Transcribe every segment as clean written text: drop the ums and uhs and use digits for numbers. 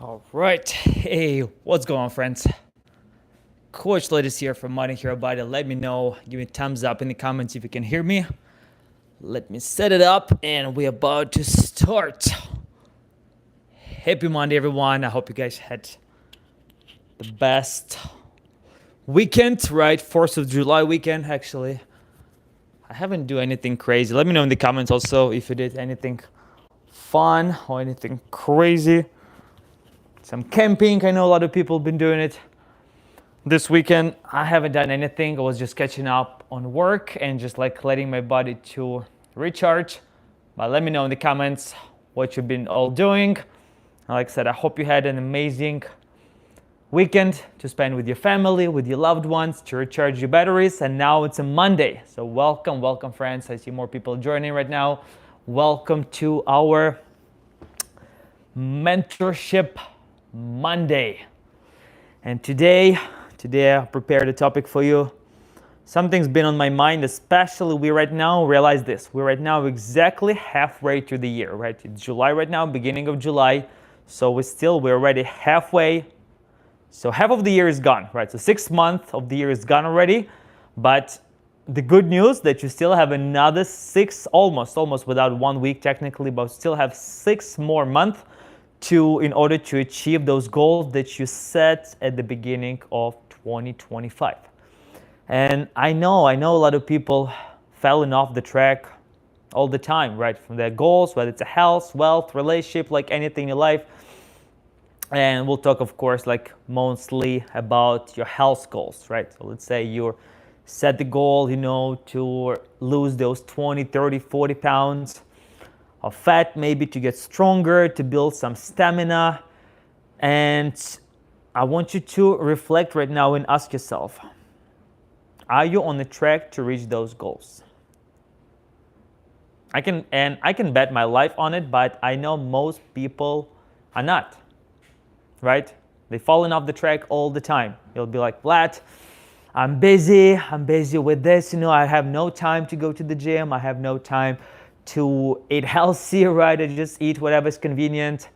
All right. Hey, what's going on, friends? Coach Latest here from Money Hero Body. Let me know. Give me a thumbs up in the comments if you can hear me. Let me set it up, and we're about to start. Happy Monday, everyone. I hope you guys had the best weekend, right? 4th of July weekend, actually. I haven't do anything crazy. Let me know in the comments also if you did anything fun or anything crazy. Some camping. I know a lot of people have been doing it. This weekend, I haven't done anything. I was just catching up on work and just like letting my body to recharge. But let me know in the comments what you've been all doing. Like I said, I hope you had an amazing weekend to spend with your family, with your loved ones, to recharge your batteries. And now it's a Monday. So welcome, friends. I see more people joining right now. Welcome to our Mentorship Monday. And today I prepared a topic for you. Something's been on my mind, especially we right now realize this. We're right now exactly halfway through the year, right? It's July right now, beginning of July. So we're already halfway. So half of the year is gone, right? So 6 months of the year is gone already. But the good news that you still have another 6, almost without 1 week technically, but still have 6 more months in order to achieve those goals that you set at the beginning of 2025. And I know a lot of people falling off the track all the time, right? From their goals, whether it's a health, wealth, relationship, like anything in your life. And we'll talk, of course, like mostly about your health goals, right? So let's say you set the goal, to lose those 20, 30, 40 pounds of fat, maybe to get stronger, to build some stamina. And I want you to reflect right now and ask yourself, are you on the track to reach those goals? I can bet my life on it, but I know most people are not, right? They've fallen off the track all the time. You'll be like, Vlad, I'm busy with this, I have no time to go to the gym, I have no time to eat healthy, right? I just eat whatever's convenient.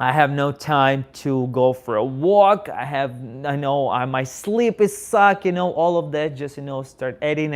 I have no time to go for a walk. My sleep is suck, all of that just, start adding,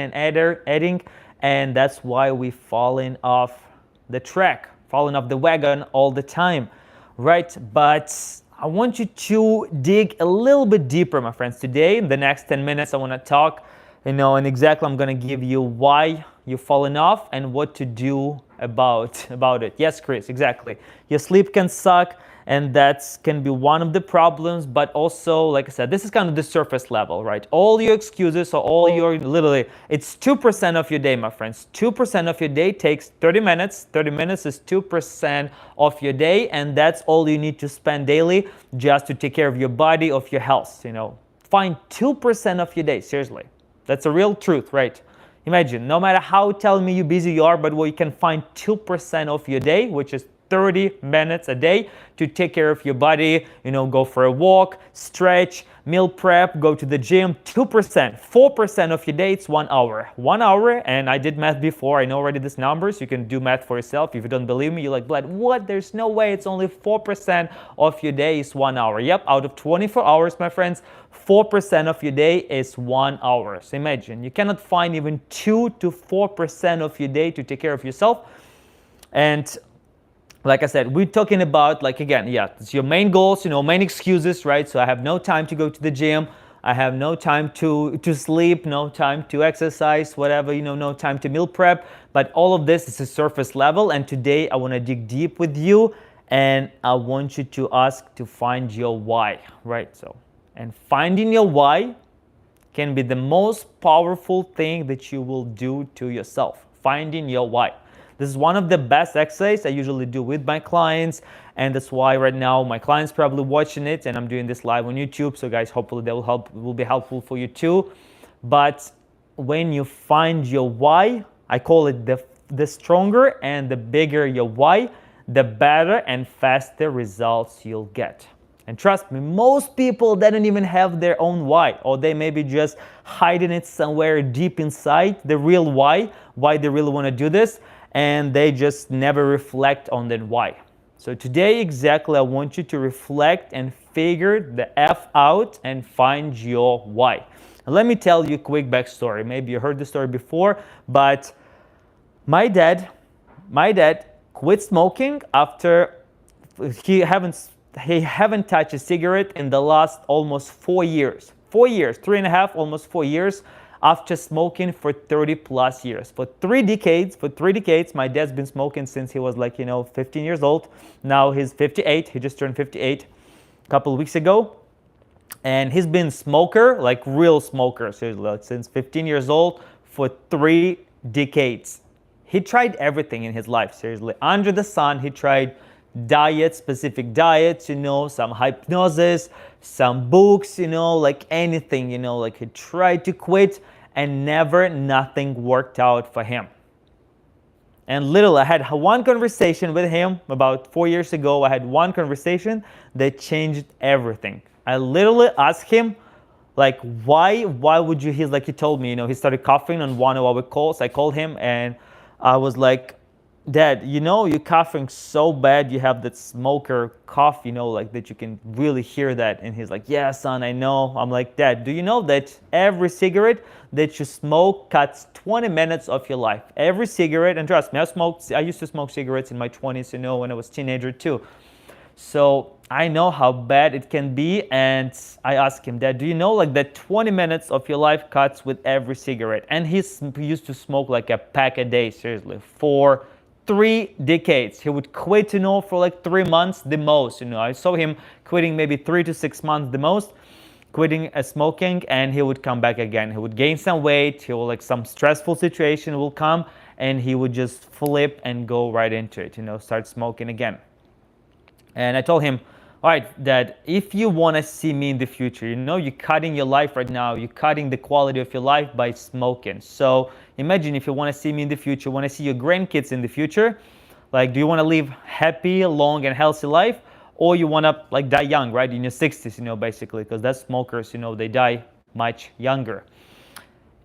and that's why we've fallen off the track, fallen off the wagon all the time, right? But I want you to dig a little bit deeper, my friends. Today, in the next 10 minutes, I want to talk, and exactly I'm going to give you why you've fallen off and what to do about it. Yes, Chris, exactly. Your sleep can suck, and that can be one of the problems, but also, like I said, this is kind of the surface level, right? All your excuses or literally, it's 2% of your day, my friends. 2% of your day takes 30 minutes. 30 minutes is 2% of your day, and that's all you need to spend daily just to take care of your body, of your health, Find 2% of your day, seriously. That's a real truth, right? Imagine, no matter how telling me you busy you are, but you can find 2% of your day, which is 30 minutes a day to take care of your body, go for a walk, stretch, meal prep, go to the gym. 2%, 4% of your day, it's 1 hour. 1 hour, and I did math before, I know already these numbers, you can do math for yourself. If you don't believe me, you're like, Vlad, what? There's no way, it's only 4% of your day is 1 hour. Yep, out of 24 hours, my friends, 4% of your day is 1 hour. So imagine, you cannot find even 2 to 4% of your day to take care of yourself. And like I said, we're talking about, it's your main goals, main excuses, right? So I have no time to go to the gym. I have no time to sleep, no time to exercise, whatever, no time to meal prep. But all of this is a surface level. And today I want to dig deep with you. And I want you to ask to find your why, right? And finding your why can be the most powerful thing that you will do to yourself. Finding your why. This is one of the best exercises I usually do with my clients, and that's why right now my clients probably watching it, and I'm doing this live on YouTube. So guys, hopefully that will be helpful for you too. But when you find your why, I call it the stronger and the bigger your why, the better and faster results you'll get. And trust me, most people, they don't even have their own why, or they may be just hiding it somewhere deep inside, the real why they really want to do this. And they just never reflect on that why. So today exactly I want you to reflect and figure the F out and find your why. Let me tell you a quick backstory. Maybe you heard the story before, but my dad quit smoking after he haven't touched a cigarette in the last almost 4 years. 4 years, 3.5, almost 4 years after smoking for 30 plus years. For three decades, my dad's been smoking since he was 15 years old. Now he's 58. He just turned 58 a couple of weeks ago. And he's been smoker, like real smoker, seriously, since 15 years old for 3 decades. He tried everything in his life, seriously. Under the sun, he tried specific diets, some hypnosis, some books, like anything, like he tried to quit and nothing worked out for him. And literally, I had one conversation with him about 4 years ago. I had one conversation that changed everything. I literally asked him, why would you, he told me, he started coughing on one of our calls. I called him and I was like, Dad, you're coughing so bad. You have that smoker cough, that you can really hear that. And he's like, yeah, son, I know. I'm like, Dad, do you know that every cigarette that you smoke cuts 20 minutes of your life? Every cigarette, and trust me, I used to smoke cigarettes in my 20s, when I was a teenager too. So I know how bad it can be. And I asked him, Dad, do you know that 20 minutes of your life cuts with every cigarette? And he used to smoke like a pack a day, seriously, for 3 decades. He would quit, for 3 months the most. I saw him quitting maybe 3 to 6 months the most, quitting smoking, and he would come back again. He would gain some weight. He will some stressful situation will come, and he would just flip and go right into it. Start smoking again. And I told him, all right, Dad, if you want to see me in the future, you're cutting your life right now. You're cutting the quality of your life by smoking. So imagine if you want to see me in the future, want to see your grandkids in the future, do you want to live happy, long, and healthy life? Or you want to die young, right? In your 60s, basically, because that's smokers, they die much younger.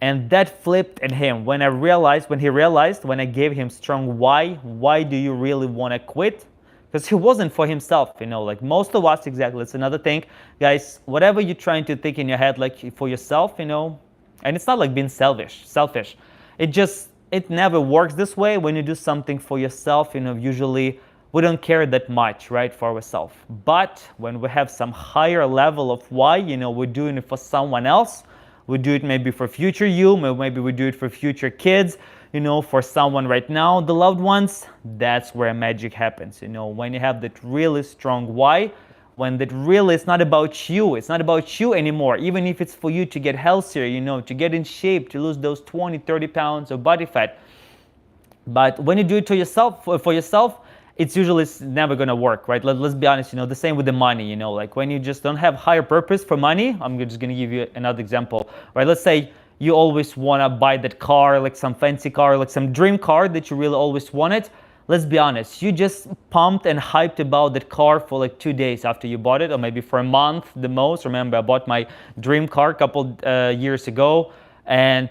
And that flipped in him when when I gave him strong why do you really want to quit? Because he wasn't for himself, most of us, exactly. It's another thing, guys, whatever you're trying to think in your head, for yourself, and it's not being selfish. It never works this way. When you do something for yourself, usually we don't care that much, right, for ourselves. But when we have some higher level of why, we're doing it for someone else. We do it maybe for future you, maybe we do it for future kids, for someone right now, the loved ones. That's where magic happens, when you have that really strong why, when that really it's not about you anymore, even if it's for you to get healthier, to get in shape, to lose those 20, 30 pounds of body fat. But when you do it to yourself, for yourself, it's usually never going to work, right? Let's be honest, the same with the money, when you just don't have higher purpose for money. I'm just going to give you another example, right? Let's say you always want to buy that car, some fancy car, some dream car that you really always wanted. Let's be honest, you just pumped and hyped about that car for 2 days after you bought it, or maybe for a month the most. Remember, I bought my dream car a couple years ago, and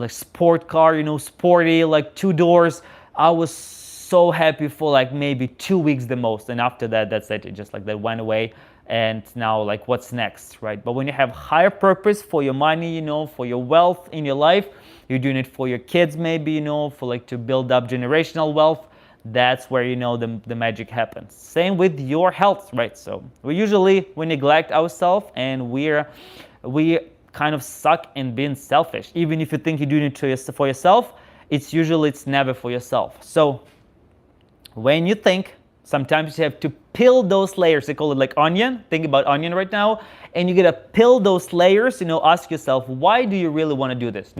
sport car, sporty, 2 doors. I was so happy for maybe 2 weeks the most, and after that, that's it. It just that went away. And now what's next, right? But when you have higher purpose for your money, for your wealth in your life, you're doing it for your kids maybe, for to build up generational wealth. That's where the magic happens. Same with your health, right? So we neglect ourselves, and we kind of suck in being selfish. Even if you think you're doing it for yourself, it's never for yourself. So when you think, sometimes you have to peel those layers. They call it onion. Think about onion right now. And you gotta peel those layers, ask yourself, why do you really want to do this?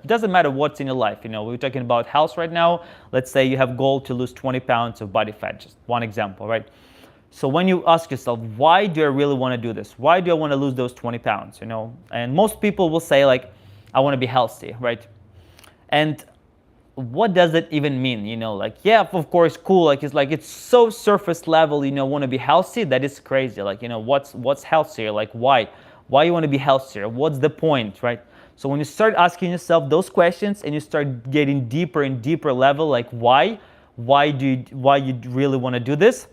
Doesn't matter what's in your life. We're talking about health right now. Let's say you have goal to lose 20 pounds of body fat, just one example, right? So when you ask yourself, why do I really want to do this? Why do I want to lose those 20 pounds, And most people will say I want to be healthy, right? And what does it even mean? Yeah, of course, cool. It's so surface level, want to be healthy. That is crazy. What's healthier? Why you want to be healthier? What's the point, right? So when you start asking yourself those questions and you start getting deeper and deeper level, why you really want to do this?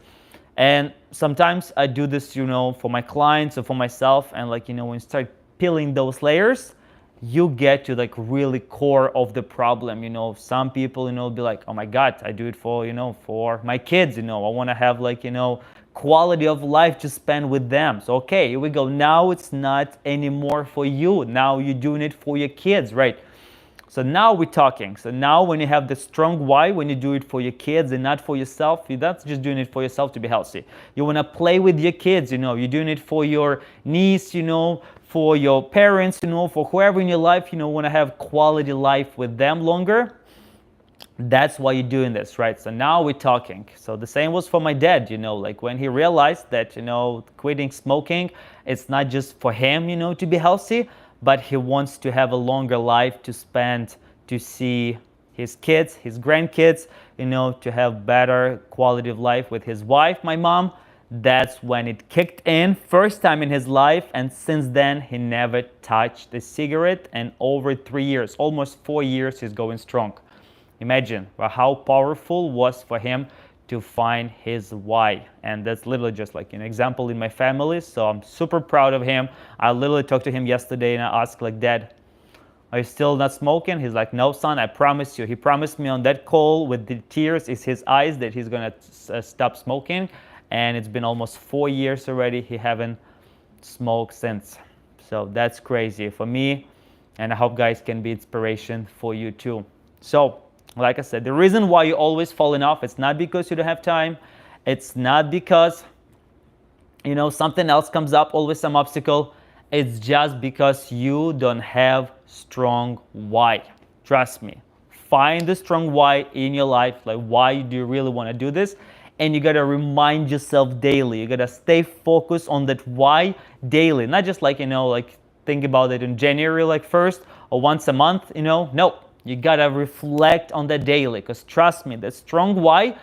And sometimes I do this, for my clients or for myself. And like, when you start peeling those layers, you get to like really core of the problem. Some people, be like, oh my God, I do it for my kids. I want to have like, quality of life to spend with them. So, okay, here we go. Now it's not anymore for you. Now you're doing it for your kids, right? So now we're talking. So now when you have the strong why, when you do it for your kids and not for yourself, you're not just doing it for yourself to be healthy. You want to play with your kids, you're doing it for your niece, for your parents, for whoever in your life, want to have quality life with them longer. That's why you're doing this, right? So now we're talking. So the same was for my dad, like when he realized that, quitting smoking, it's not just for him, to be healthy, but he wants to have a longer life to spend, to see his kids, his grandkids, to have better quality of life with his wife, my mom. That's when it kicked in, first time in his life, and since then he never touched a cigarette, and over 3 years, almost 4 years, he's going strong. Imagine how powerful was for him to find his why. And that's literally just like an example in my family. So I'm super proud of him. I literally talked to him yesterday and I asked like, Dad, are you still not smoking? He's like, no, son, I promise you. He promised me on that call with the tears in his eyes that he's going to stop smoking. And it's been almost 4 years already. He haven't smoked since. So that's crazy for me. And I hope guys can be inspiration for you too. So like I said, the reason why you're always falling off, it's not because you don't have time. It's not because, something else comes up, always some obstacle. It's just because you don't have strong why. Trust me. Find the strong why in your life. Like, why do you really want to do this? And you got to remind yourself daily. You got to stay focused on that why daily. Not just like, think about it in January, like 1st or once a month, No. You gotta reflect on that daily, because trust me, that strong why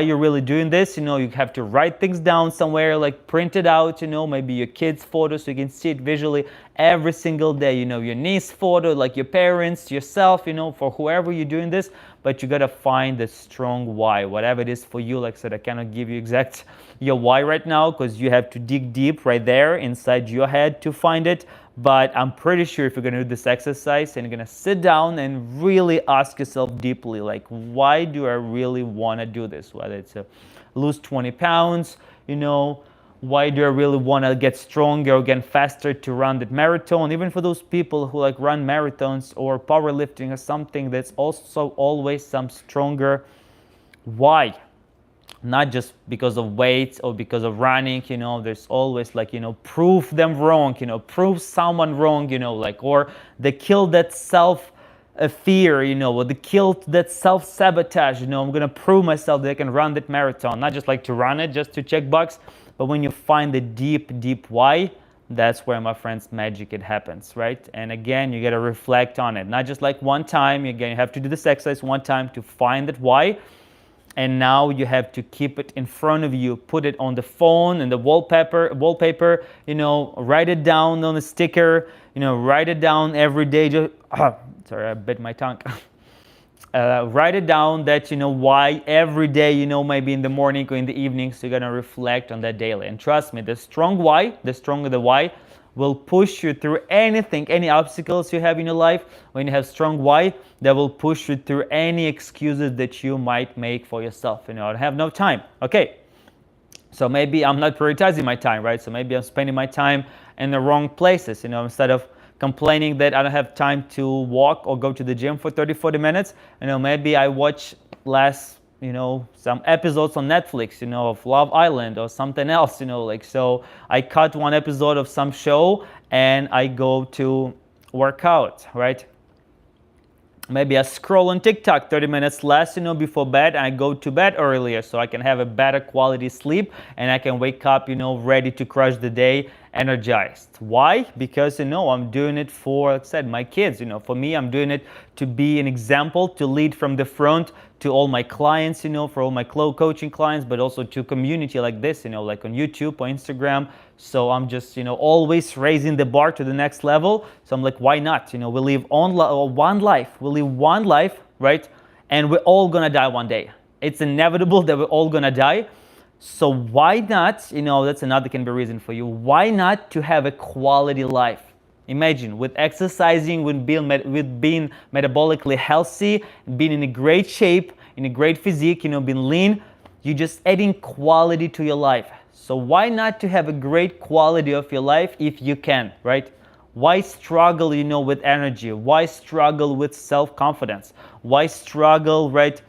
you're really doing this, you have to write things down somewhere, like print it out, maybe your kid's photo so you can see it visually every single day, your niece photo, like your parents, yourself, for whoever you're doing this, but you gotta find the strong why, whatever it is for you. Like I said, I cannot give you exact your why right now, because you have to dig deep right there inside your head to find it. But I'm pretty sure if you're going to do this exercise and you're going to sit down and really ask yourself deeply, like, why do I really want to do this? Whether it's lose 20 pounds, why do I really want to get stronger or get faster to run that marathon? Even for those people who like run marathons or powerlifting or something, that's also always some stronger why. Not just because of weight or because of running, there's always like, prove them wrong, prove someone wrong, or they kill that self fear, or they kill that self-sabotage, I'm going to prove myself that I can run that marathon, not just like to run it, just to check box, but when you find the deep why, that's where, my friends, magic, it happens, right? And again, you got to reflect on it, not just like one time. Again, you have to do this exercise one time to find that why. And now you have to keep it in front of you, put it on the phone and the wallpaper, write it down on a sticker, write it down every day. Sorry, I bit my tongue. Write it down that, why every day, maybe in the morning or in the evening. So you're going to reflect on that daily. And trust me, the strong why, the stronger the why, will push you through anything, any obstacles you have in your life. When you have strong why, that will push you through any excuses that you might make for yourself. I have no time. Okay, so maybe I'm not prioritizing my time, right? So maybe I'm spending my time in the wrong places. Instead of complaining that I don't have time to walk or go to the gym for 30-40 minutes, maybe I watch less, some episodes on Netflix, of Love Island or something else, so I cut one episode of some show and I go to work out, right? Maybe I scroll on TikTok 30 minutes less, before bed, and I go to bed earlier so I can have a better quality sleep and I can wake up, ready to crush the day, energized. Why? Because, I'm doing it for, like I said, my kids. For me, I'm doing it to be an example, to lead from the front to all my clients, for all my coaching clients, but also to community like this, like on YouTube or Instagram. So I'm just, always raising the bar to the next level. So I'm like, why not? We live on one life. We live one life, right? And we're all gonna die one day. It's inevitable that we're all gonna die. So why not, that's another can be reason for you. Why not to have a quality life? Imagine with exercising, with being metabolically healthy, being in a great shape, in a great physique, being lean, you're just adding quality to your life. So why not to have a great quality of your life if you can, right? Why struggle, with energy? Why struggle with self-confidence? Why struggle, right,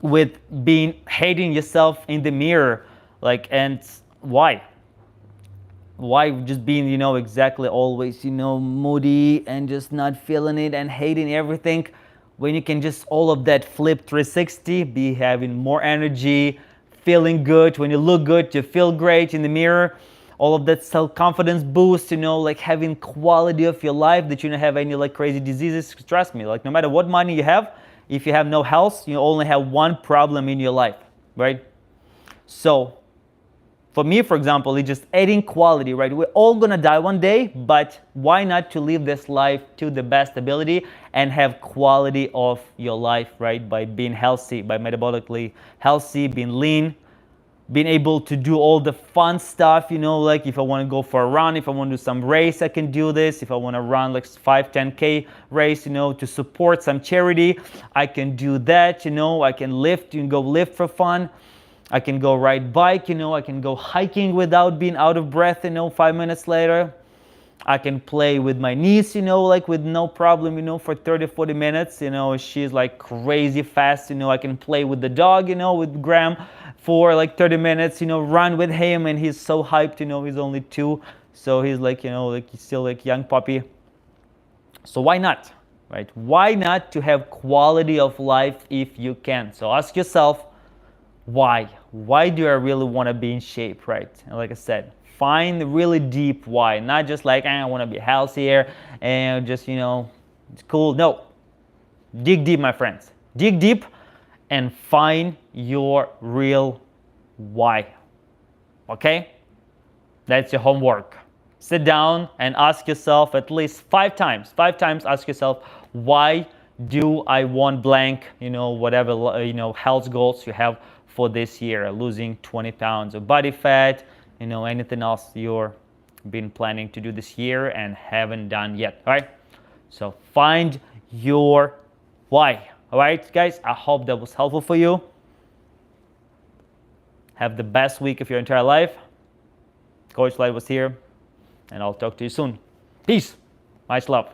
with being hating yourself in the mirror? And why just being, exactly always, moody and just not feeling it and hating everything, when you can just all of that flip 360, be having more energy, feeling good. When you look good, you feel great in the mirror. All of that self-confidence boost, having quality of your life, that you don't have any crazy diseases. Trust me, no matter what money you have, if you have no health, you only have one problem in your life, right? So for me, for example, it's just adding quality, right? We're all gonna die one day, but why not to live this life to the best ability and have quality of your life, right? By being healthy, by metabolically healthy, being lean, being able to do all the fun stuff, if I want to go for a run, if I want to do some race, I can do this. If I want to run 5, 10K race, to support some charity, I can do that, I can lift, go lift for fun. I can go ride bike, I can go hiking without being out of breath, 5 minutes later. I can play with my niece, with no problem, for 30, 40 minutes. She's crazy fast, I can play with the dog, with Graham for 30 minutes, run with him, and he's so hyped, he's only 2. So he's he's still young puppy. So why not, right? Why not to have quality of life if you can? So ask yourself, why? Why do I really want to be in shape, right? And like I said, find the really deep why, not just I want to be healthier and just, it's cool. No, dig deep, my friends. Dig deep and find your real why. Okay? That's your homework. Sit down and ask yourself at least 5 times. 5 times ask yourself, why do I want blank, whatever, health goals you have for this year, losing 20 pounds of body fat, anything else you're been planning to do this year and haven't done yet. All right, so find your why. All right, guys, I hope that was helpful for you. Have the best week of your entire life. Coach Light was here, and I'll talk to you soon. Peace. Much love.